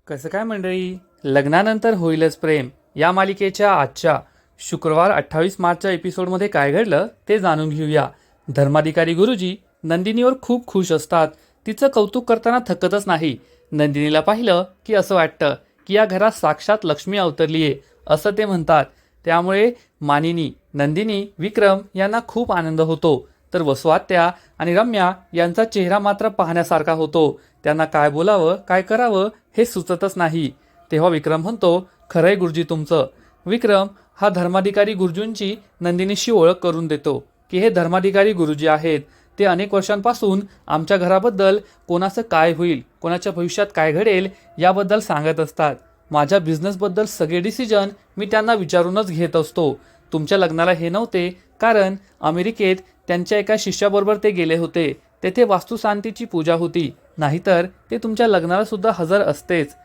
कसं काय मंडळी, लग्नानंतर होईलच प्रेम या मालिकेच्या आजच्या शुक्रवार 28 मार्चच्या एपिसोडमध्ये काय घडलं ते जाणून घेऊया. धर्माधिकारी गुरुजी नंदिनीवर खूप खुश असतात. तिचं कौतुक करताना थकतच नाही. नंदिनीला पाहिलं की असं वाटतं की या घरात साक्षात लक्ष्मी अवतरली आहे असं ते म्हणतात. त्यामुळे मानिनी, नंदिनी, विक्रम यांना खूप आनंद होतो. तर वसुआत्या आणि रम्या यांचा चेहरा मात्र पाहण्यासारखा होतो. त्यांना काय बोलावं काय करावं हे सुचतच नाही. तेव्हा विक्रम म्हणतो, खरंय गुरुजी तुमचं. विक्रम हा धर्माधिकारी गुरुजींची नंदिनीशी ओळख करून देतो की हे धर्माधिकारी गुरुजी आहेत. ते अनेक वर्षांपासून आमच्या घराबद्दल कोणाचं काय होईल, कोणाच्या भविष्यात काय घडेल याबद्दल सांगत असतात. माझ्या बिझनेसबद्दल सगळे डिसिजन मी त्यांना विचारूनच घेत असतो. तुमच्या लग्नाला हे नव्हते कारण अमेरिकेत त्यांच्या एका शिष्याबरोबर ते गेले होते. तेथे वास्तुशांतीची पूजा होती, नाहीतर ते तुमच्या लग्नाला सुद्धा हजर असतेच.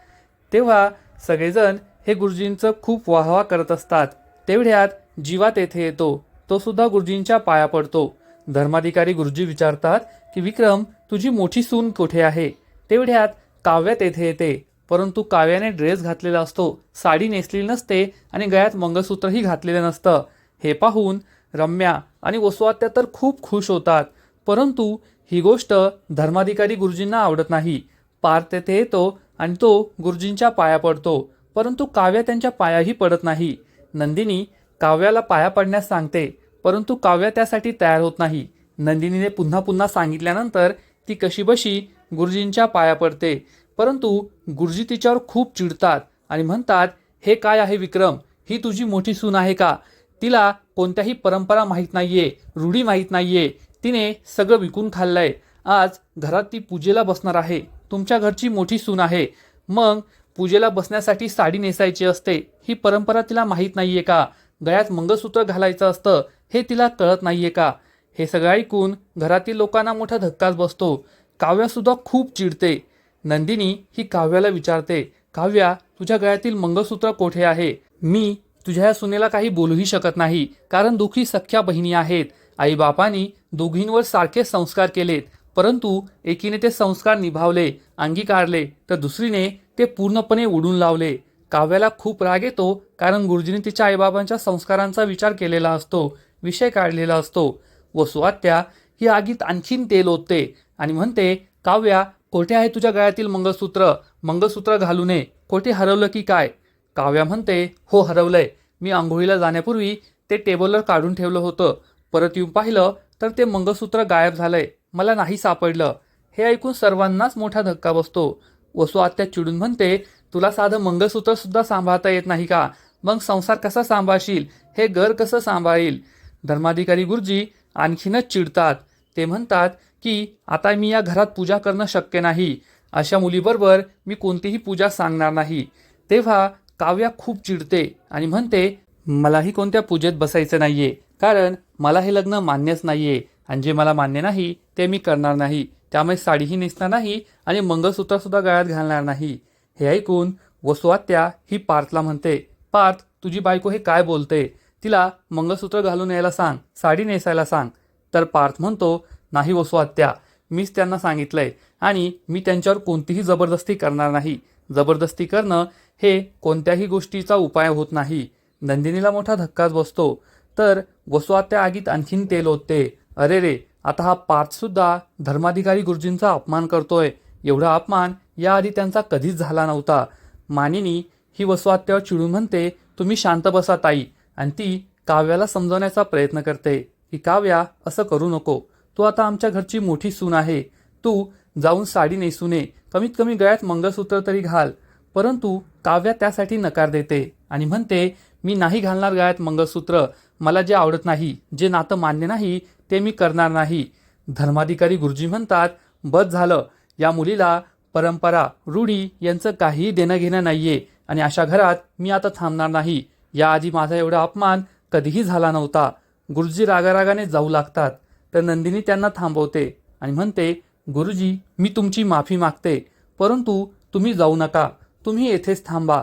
तेव्हा सगळेजण हे गुरुजींचं खूप वाहवा करत असतात. तेवढ्यात जीवा तेथे येतो. तो सुद्धा गुरुजींच्या पाया पडतो. धर्माधिकारी गुरुजी विचारतात की विक्रम, तुझी मोठी सून कुठे आहे? तेवढ्यात काव्या तेथे येते. परंतु काव्याने ड्रेस घातलेला असतो, साडी नेसलेली नसते आणि गळ्यात मंगळसूत्रही घातलेलं नसतं. हे पाहून रम्या आणि वसुआत्या तर खूप खुश होतात. परंतु ही गोष्ट धर्माधिकारी गुरुजींना आवडत नाही. पार्थ तेथे येतो आणि तो गुरुजींच्या पाया पडतो. परंतु काव्या त्यांच्या पायाही पडत नाही. नंदिनी काव्याला पाया पडण्यास सांगते, परंतु काव्या त्यासाठी तयार होत नाही. नंदिनीने पुन्हा पुन्हा सांगितल्यानंतर ती कशीबशी गुरुजींच्या पाया पडते. परंतु गुरुजी तिच्यावर खूप चिडतात आणि म्हणतात, हे काय आहे विक्रम? ही तुझी मोठी सून आहे का? तिला कोणत्याही परंपरा माहीत नाहीये, रूढी माहीत नाहीये. तिने सगळं विकून खाल्लंय. आज घरात ती पूजेला बसणार आहे. तुमच्या घरची मोठी सून आहे, मग पूजेला बसण्यासाठी साडी नेसायची असते. ही परंपरा तिला माहीत नाहीये का? गळ्यात मंगळसूत्र घालायचं असतं, हे तिला कळत नाहीये का? हे सगळं ऐकून घरातील लोकांना मोठा धक्काच बसतो. काव्यासुद्धा खूप चिडते. नंदिनी ही काव्याला विचारते, काव्या, तुझ्या गळ्यातील मंगळसूत्र कोठे आहे? मी तुझ्या या सुनेला काही बोलूही शकत नाही, कारण दोघी सख्या बहिणी आहेत. आईबापांनी दोघींवर सारखे संस्कार केलेत, परंतु एकीने ते संस्कार निभावले, अंगीकारले, तर दुसरीने ते पूर्णपणे उडून लावले. काव्याला खूप राग येतो, कारण गुरुजींनी तिच्या आईबाबांच्या संस्कारांचा विचार केलेला असतो, विषय काढलेला असतो. वसुआत्या ही आगीत आणखीन तेल ओतते आणि म्हणते, काव्या, कोठे आहे तुझ्या गळ्यातील मंगळसूत्र? मंगळसूत्र घालू नये. कोठे हरवलं की काय? काव्या म्हणते, हो हरवलंय. मी आंघोळीला जाण्यापूर्वी ते टेबलवर काढून ठेवलं होतं. परत येऊन पाहिलं तर ते मंगळसूत्र गायब झालंय. मला नाही सापडलं. हे ऐकून सर्वांनाच मोठा धक्का बसतो. वसुआत्या चिडून म्हणते, तुला साधं मंगळसूत्र सुद्धा सांभाळता येत नाही का? मग संसार कसा सांभाळशील? हे घर कसं सांभाळील? धर्माधिकारी गुरुजी आणखीनच चिडतात. ते म्हणतात की आता मी या घरात पूजा करणं शक्य नाही. अशा मुलीबरोबर मी कोणतीही पूजा सांगणार नाही. तेव्हा काव्या खूप चिडते आणि म्हणते, मलाही कोणत्या पूजेत बसायचं नाहीये, कारण मला हे लग्न मान्यच नाहीये आणि जे मला मान्य नाही ते मी करणार नाही. त्यामुळे साडीही नेसणार नाही आणि मंगळसूत्रसुद्धा गळ्यात घालणार नाही. हे ऐकून वसुआत्या ही पार्थला म्हणते, पार्थ, तुझी बायको हे काय बोलते? तिला मंगळसूत्र घालून यायला सांग, साडी नेसायला सांग. तर पार्थ म्हणतो, नाही वसुआत्या, मीच त्यांना सांगितलंय आणि मी त्यांच्यावर कोणतीही जबरदस्ती करणार नाही. जबरदस्ती करणं हे कोणत्याही गोष्टीचा उपाय होत नाही. नंदिनीला मोठा धक्काच बसतो. तर वसुआत्या आगीत आणखीन तेल ओतते. अरे रे, आता हा पार्थसुद्धा धर्माधिकारी गुरुजींचा अपमान करतोय. एवढा अपमान याआधी त्यांचा कधीच झाला नव्हता. मानिनी ही वसुआत्यावर चिडून म्हणते, तुम्ही शांत बसा ताई. आणि ती काव्याला समजवण्याचा प्रयत्न करते की काव्या, असं करू नको. तू आता आमच्या घरची मोठी सून आहे. तू जाऊन साडी नेसू नये, कमीत कमी गळ्यात मंगळसूत्र तरी घाल. परंतु काव्या त्यासाठी नकार देते आणि म्हणते, मी नाही घालणार गळ्यात मंगळसूत्र. मला जे आवडत नाही, जे नातं मान्य नाही, ते मी करणार नाही. धर्माधिकारी गुरुजी म्हणतात, बस झालं. या मुलीला परंपरा, रूढी यांचं काहीही देणं घेणं नाहीये आणि अशा घरात मी आता थांबणार नाही. याआधी माझा एवढा अपमान कधीही झाला नव्हता. गुरुजी रागारागाने जाऊ लागतात. तर नंदिनी त्यांना थांबवते आणि म्हणते, गुरुजी, मी तुमची माफी मागते, परंतु तुम्ही जाऊ नका. तुम्ही येथेच थांबा.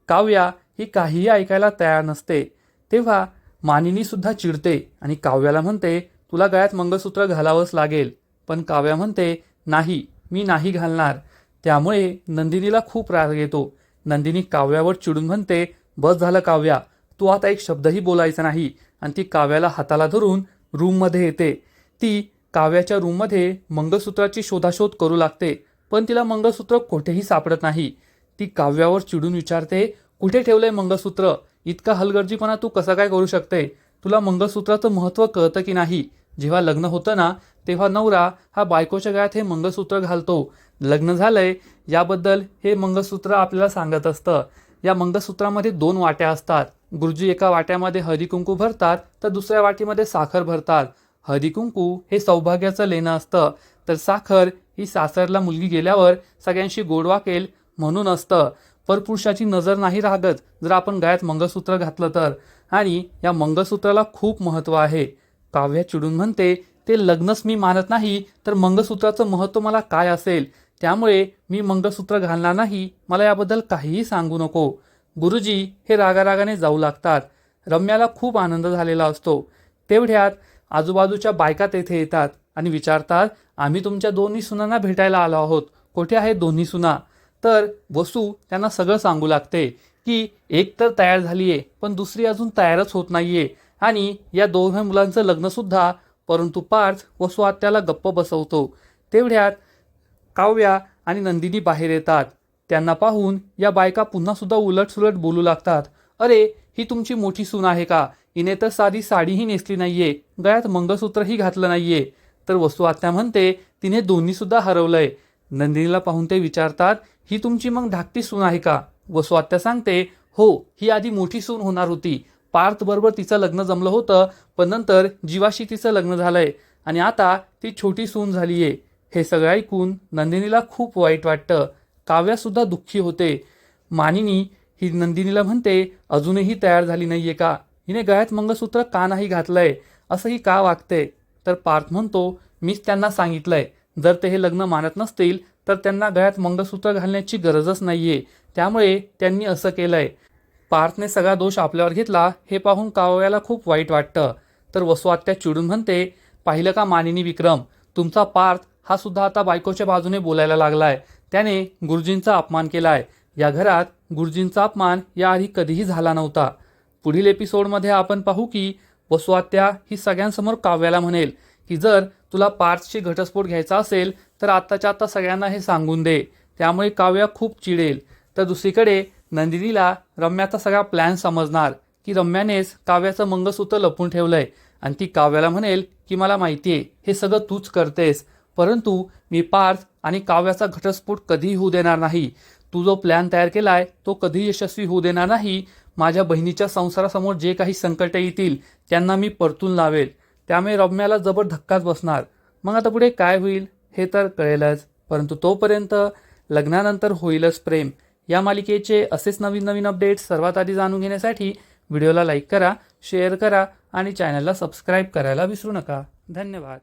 काव्या ही काहीही ऐकायला तयार नसते. तेव्हा मानिनी सुद्धा चिडते आणि काव्याला म्हणते, तुला गळ्यात मंगळसूत्र घालावंच लागेल. पण काव्या म्हणते, नाही, मी नाही घालणार. त्यामुळे नंदिनीला खूप राग येतो. नंदिनी काव्यावर चिडून म्हणते, बस झालं काव्या, तू आता एक शब्दही बोलायचा नाही. आणि ती काव्याला हाताला धरून रूममध्ये येते. ती काव्याच्या रूममध्ये मंगळसूत्राची शोधाशोध करू लागते, पण तिला मंगळसूत्र कुठेही सापडत नाही. ती काव्यावर चिडून विचारते, कुठे ठेवलंय मंगळसूत्र? इतका हलगर्जीपणा तू कसा काय करू शकते? तुला मंगळसूत्राचं महत्त्व कळतं की नाही? जेव्हा लग्न होतं ना, तेव्हा नवरा हा बायकोच्या गळ्यात हे मंगळसूत्र घालतो. लग्न झालंय याबद्दल हे मंगळसूत्र आपल्याला सांगत असतं. या मंगळसूत्रामध्ये 2 वाट्या असतात. गुरुजी एका वाट्यामध्ये हळदीकुंकू भरतात, तर दुसऱ्या वाटीमध्ये साखर भरतात. हळदीकुंकू हे सौभाग्याचं लेणं असतं, तर साखर ही सासरला मुलगी गेल्यावर सगळ्यांशी गोड वाकेल म्हणून असतं. परपुरुषाची नजर नाही राहत जर आपण गळ्यात मंगळसूत्र घातलं तर. आणि या मंगळसूत्राला खूप महत्त्व आहे. काव्या चिडून म्हणते, ते लग्नच मी मानत नाही तर मंगळसूत्राचं महत्त्व मला काय असेल? त्यामुळे मी मंगळसूत्र घालणार नाही, मला याबद्दल काहीही सांगू नको. गुरुजी हे रागारागाने जाऊ लागतात. रम्याला खूप आनंद झालेला असतो. तेवढ्यात आजूबाजूच्या बायका तेथे येतात आणि विचारतात, आम्ही तुमच्या दोन्ही सुनांना भेटायला आलो आहोत, कुठे आहेत दोन्ही सुना? तर वसू त्यांना सगळं सांगू लागते की एक तर तयार झाली आहे, पण दुसरी अजून तयारच होत नाहीये आणि या दोघं मुलांचं लग्नसुद्धा. परंतु पार्थ वसू आत्याला गप्प बसवतो. तेवढ्यात काव्या आणि नंदिनी बाहेर येतात. त्यांना पाहून या बायका पुन्हा सुद्धा उलटसुलट बोलू लागतात. अरे, ही तुमची मोठी सून आहे का? हिने तर साधी साडीही नेसली नाहीये, गळ्यात मंगळसूत्रही घातलं नाहीये. तर वसू आत्या म्हणते, तिने दोन्ही सुद्धा हरवलंय. नंदिनीला पाहून ते विचारतात, ही तुमची मग धाकटी सून आहे का? वसू आत्या सांगते, हो, ही आधी मोठी सून होणार होती. पार्थ बरोबर तिचं लग्न जमलं होतं, पण नंतर जीवाशी तिचं लग्न झालंय आणि आता ती छोटी सून झालीये. हे सगळं ऐकून नंदिनीला खूप वाईट वाटतं. काव्यासुद्धा दुःखी होते. मानिनी ही नंदिनीला म्हणते, अजूनही तयार झाली नाहीये का? हिने गळ्यात मंगळसूत्र का नाही घातलंय? असंही का वागते? तर पार्थ म्हणतो, मीच त्यांना सांगितलंय, जर ते हे लग्न मानत नसतील तर त्यांना गळ्यात मंगळसूत्र घालण्याची गरजच नाहीये, त्यामुळे त्यांनी असं केलंय. पार्थने सगळा दोष आपल्यावर घेतला हे पाहून काव्याला खूप वाईट वाटतं. तर वसू आत्या चिडून म्हणते, पाहिलं का मानिनी विक्रम, तुमचा पार्थ हा सुद्धा आता बायकोच्या बाजूने बोलायला लागलाय. त्याने गुरुजींचा अपमान केलाय. या घरात गुरुजींचा अपमान याआधी कधीही झाला नव्हता. पुढील एपिसोडमध्ये आपण पाहू की वसू आत्या ही सगळ्यांसमोर काव्याला म्हणेल की जर तुला पार्थची घटस्फोट घ्यायचा असेल तर आत्ताच्या आत्ता सगळ्यांना हे सांगून दे. त्यामुळे काव्या खूप चिडेल. तर दुसरीकडे नंदिनीला रम्याचा सगळा प्लॅन समजणार की रम्यानेच काव्याचं मंगळसूत्र लपून ठेवलंय आणि ती काव्याला म्हणेल की मला माहितीये हे सगळं तूच करतेस, परंतु मी पार्थ आणि काव्याचा घटस्फोट कधीही होऊ देणार नाही. तू जो प्लॅन तयार केलाय तो कधीही यशस्वी होऊ देणार नाही. माझ्या बहिणीच्या संसारासमोर जे काही संकट येतील त्यांना मी परतून लावेल. त्यामुळे रम्याला जबर धक्काच बसणार. मग आता पुढे काय होईल हे तर कळेलच. परंतु तोपर्यंत लग्नानंतर होईलच प्रेम या मालिकेचे असेच नवीन नवीन अपडेट्स सर्वात आधी जाणून घेण्यासाठी व्हिडिओला लाईक करा, शेअर करा आणि चॅनलला सबस्क्राईब करायला विसरू नका. धन्यवाद.